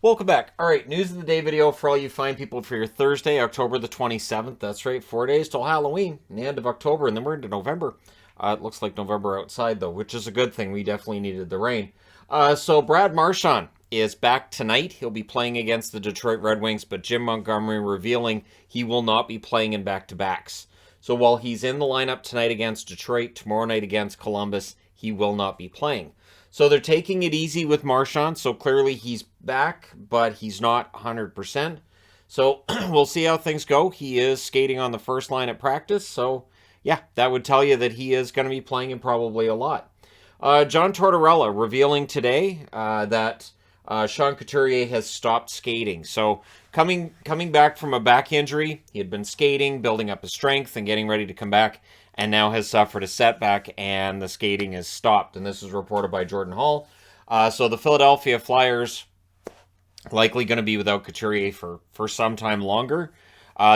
Welcome back. All right, news of the day video for all you fine people for your Thursday, October the 27th. That's right, 4 days till Halloween, the end of October, and then we're into November. It looks like November outside, though, which is a good thing. We definitely needed the rain. So Brad Marchand is back tonight. He'll be playing against the Detroit Red Wings, but Jim Montgomery revealing he will not be playing in back-to-backs. So while he's in the lineup tonight against Detroit, tomorrow night against Columbus, he will not be playing. So they're taking it easy with Marchand. So clearly he's back, but he's not 100%. So we'll see how things go. He is skating on the first line at practice. So yeah, that would tell you that he is going to be playing and probably a lot. John Tortorella revealing today that Sean Couturier has stopped skating. So coming back from a back injury, he had been skating, building up his strength, and getting ready to come back, and now has suffered a setback, and the skating has stopped. And this is reported by Jordan Hall. So the Philadelphia Flyers likely going to be without Couturier for some time longer.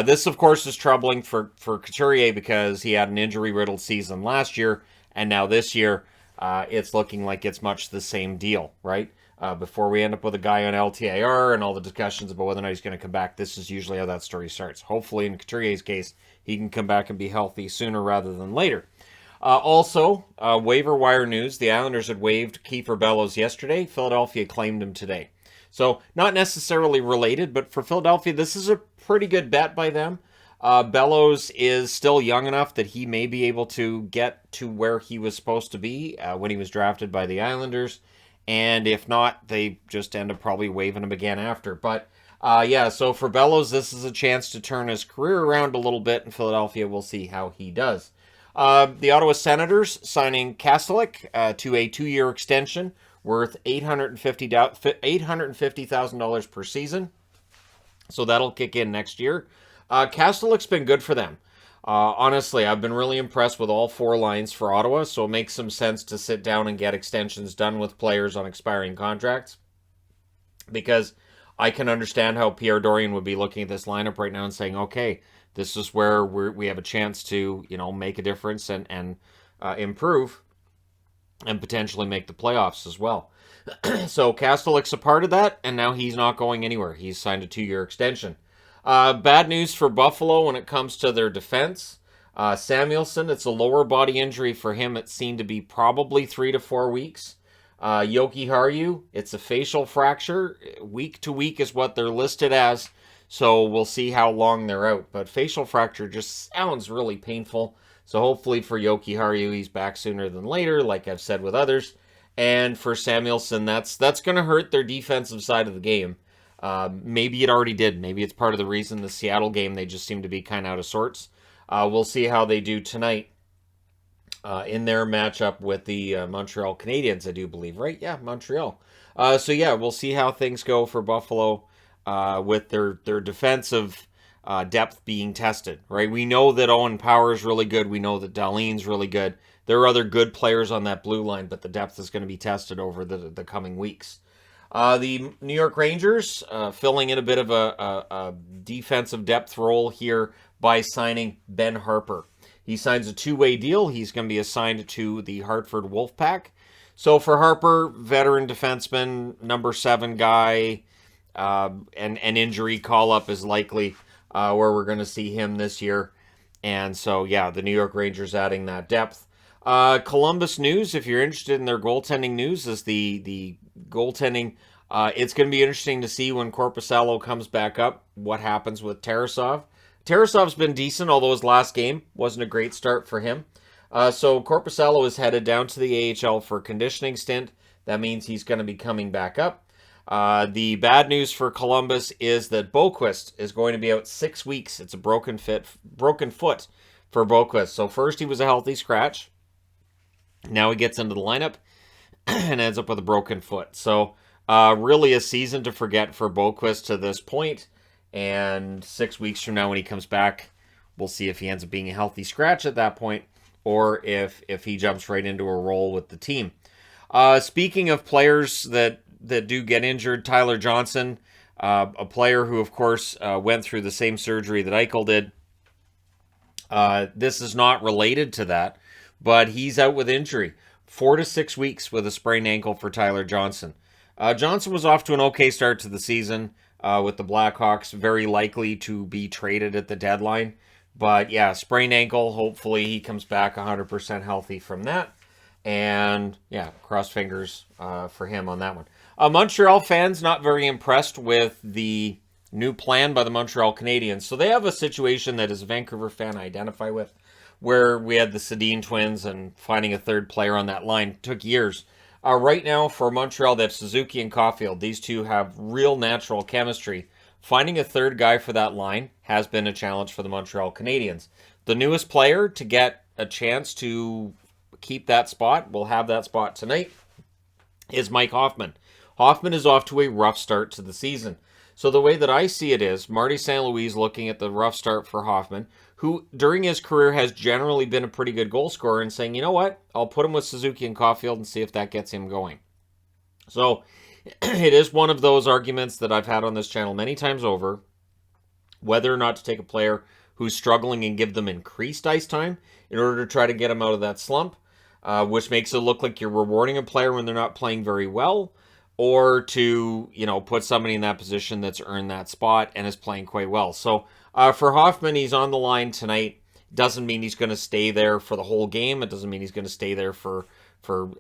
This, of course, is troubling for Couturier because he had an injury-riddled season last year, and now this year it's looking like it's much the same deal, right? Before we end up with a guy on LTIR and all the discussions about whether or not he's going to come back, this is usually how that story starts. Hopefully, in Couturier's case, he can come back and be healthy sooner rather than later. Also, waiver wire news. The Islanders had waived Kiefer Bellows yesterday. Philadelphia claimed him today. So, not necessarily related, but for Philadelphia, this is a pretty good bet by them. Bellows is still young enough that he may be able to get to where he was supposed to be when he was drafted by the Islanders. And if not, they just end up probably waiving him again after. But yeah, so for Bellows, this is a chance to turn his career around a little bit in Philadelphia. We'll see how he does. The Ottawa Senators signing Kastelik to a 2-year extension worth $850,000 per season. So that'll kick in next year. Kastelik's been good for them. Honestly, I've been really impressed with all 4 lines for Ottawa, so it makes some sense to sit down and get extensions done with players on expiring contracts. Because I can understand how Pierre Dorion would be looking at this lineup right now and saying, okay, this is where we have a chance to, make a difference and improve and potentially make the playoffs as well. So Kastelik's a part of that, and now he's not going anywhere. He's signed a 2-year extension. Bad news for Buffalo when it comes to their defense. Samuelsson, it's a lower body injury for him. It seemed to be probably 3 to 4 weeks. Jokiharju, it's a facial fracture. Week to week is what they're listed as, so we'll see how long they're out. But facial fracture just sounds really painful. So hopefully for Jokiharju, he's back sooner than later, like I've said with others. And for Samuelsson, that's going to hurt their defensive side of the game. Maybe it already did. Maybe it's part of the reason the Seattle game, they just seem to be kind of out of sorts. We'll see how they do tonight in their matchup with the Montreal Canadiens, I do believe, right? Yeah, Montreal. So yeah, we'll see how things go for Buffalo with their defensive depth being tested, right? We know that Owen Power is really good. We know that Dahlin's really good. There are other good players on that blue line, but the depth is going to be tested over the coming weeks. The New York Rangers filling in a bit of a defensive depth role here by signing Ben Harper. He signs a 2-way deal. He's going to be assigned to the Hartford Wolfpack. So for Harper, veteran defenseman, number 7 guy, and an injury call-up is likely where we're going to see him this year. And so, yeah, the New York Rangers adding that depth. Columbus news, if you're interested in their goaltending news, is the goaltending. It's going to be interesting to see when Korpisalo comes back up, what happens with Tarasov. Tarasov's been decent, although his last game wasn't a great start for him. So Korpisalo is headed down to the AHL for a conditioning stint. That means he's going to be coming back up. The bad news for Columbus is that Boqvist is going to be out 6 weeks. It's a broken foot for Boqvist. So first he was a healthy scratch. Now he gets into the lineup and ends up with a broken foot. So really a season to forget for Boqvist to this point. And 6 weeks from now when he comes back, we'll see if he ends up being a healthy scratch at that point or if he jumps right into a role with the team. Speaking of players that do get injured, Tyler Johnson, a player who, of course, went through the same surgery that Eichel did. This is not related to that, but he's out with injury. 4 to 6 weeks with a sprained ankle for Tyler Johnson. Johnson was off to an okay start to the season with the Blackhawks, very likely to be traded at the deadline. But yeah, sprained ankle. Hopefully he comes back 100% healthy from that. And yeah, cross fingers for him on that one. Montreal fans not very impressed with the new plan by the Montreal Canadiens. So they have a situation that as a Vancouver fan I identify with, where we had the Sedin twins and finding a third player on that line took years. Right now for Montreal, they have Suzuki and Caulfield. These two have real natural chemistry. Finding a third guy for that line has been a challenge for the Montreal Canadiens. The newest player to get a chance to keep that spot, will have that spot tonight, is Mike Hoffman. Hoffman is off to a rough start to the season. So the way that I see it is, Marty St. Louis looking at the rough start for Hoffman, who during his career has generally been a pretty good goal scorer, and saying, you know what, I'll put him with Suzuki and Caulfield and see if that gets him going. So it is one of those arguments that I've had on this channel many times over, whether or not to take a player who's struggling and give them increased ice time in order to try to get them out of that slump, which makes it look like you're rewarding a player when they're not playing very well, or to, put somebody in that position that's earned that spot and is playing quite well. So for Hoffman, he's on the line tonight. Doesn't mean he's going to stay there for the whole game. It doesn't mean he's going to stay there for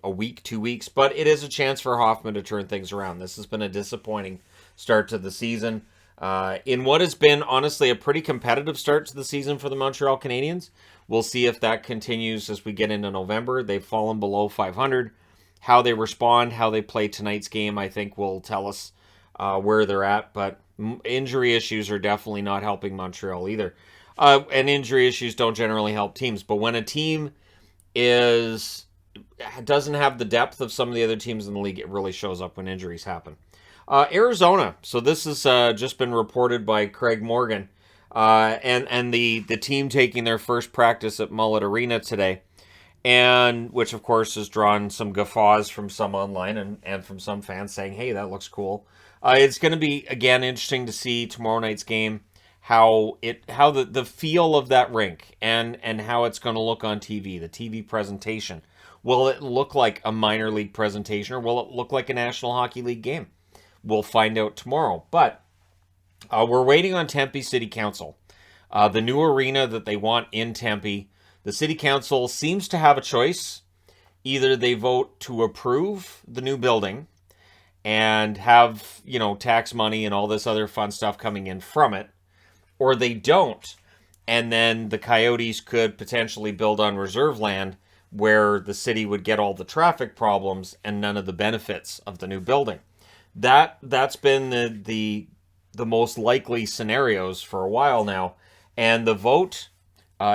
a week, 2 weeks, but it is a chance for Hoffman to turn things around. This has been a disappointing start to the season. In what has been, honestly, a pretty competitive start to the season for the Montreal Canadiens. We'll see if that continues as we get into November. They've fallen below 500. How they respond, how they play tonight's game, I think will tell us where they're at. But injury issues are definitely not helping Montreal either. And injury issues don't generally help teams. But when a team doesn't have the depth of some of the other teams in the league, it really shows up when injuries happen. Arizona. So this has just been reported by Craig Morgan. And the team taking their first practice at Mullet Arena today. And which, of course, has drawn some guffaws from some online and from some fans saying, hey, that looks cool. It's going to be, again, interesting to see tomorrow night's game, how the feel of that rink and how it's going to look on TV, the TV presentation. Will it look like a minor league presentation, or will it look like a National Hockey League game? We'll find out tomorrow. But we're waiting on Tempe City Council. The new arena that they want in Tempe, the City Council seems to have a choice. Either they vote to approve the new building and have, tax money and all this other fun stuff coming in from it, or they don't. And then the Coyotes could potentially build on reserve land where the city would get all the traffic problems and none of the benefits of the new building. That's been the most likely scenarios for a while now. And the vote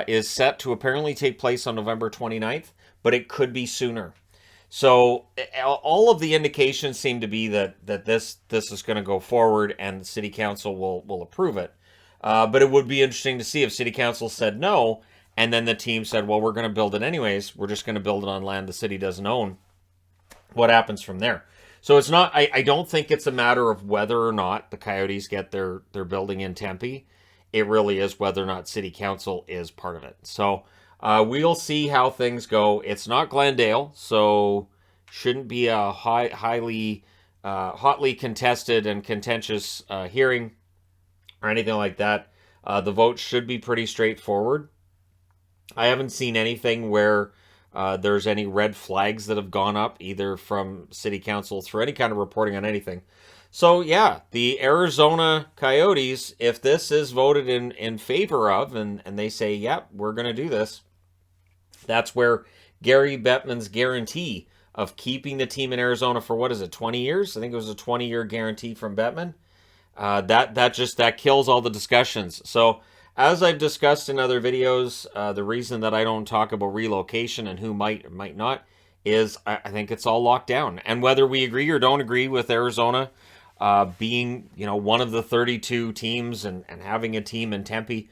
is set to apparently take place on November 29th, but it could be sooner. So all of the indications seem to be that this is going to go forward and the City Council will approve it. But it would be interesting to see if City Council said no, and then the team said, well, we're going to build it anyways. We're just going to build it on land the city doesn't own. What happens from there? So it's not, I don't think it's a matter of whether or not the Coyotes get their building in Tempe. It really is whether or not City Council is part of it. So we'll see how things go. It's not Glendale, so shouldn't be a hotly contested and contentious hearing or anything like that. The vote should be pretty straightforward. I haven't seen anything where there's any red flags that have gone up, either from City Council through any kind of reporting on anything. So, yeah, the Arizona Coyotes, if this is voted in favor of, and they say, yep, we're going to do this, that's where Gary Bettman's guarantee of keeping the team in Arizona for, 20 years? I think it was a 20-year guarantee from Bettman. That kills all the discussions. So, as I've discussed in other videos, the reason that I don't talk about relocation and who might or might not is I think it's all locked down. And whether we agree or don't agree with Arizona being, one of the 32 teams and having a team in Tempe,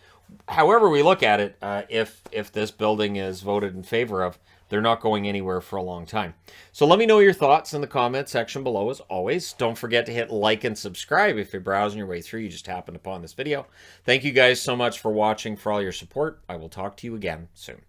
however we look at it, if this building is voted in favor of, they're not going anywhere for a long time. So let me know your thoughts in the comment section below. As always, don't forget to hit like and subscribe if you're browsing your way through. You just happened upon this video. Thank you guys so much for watching, for all your support. I will talk to you again soon.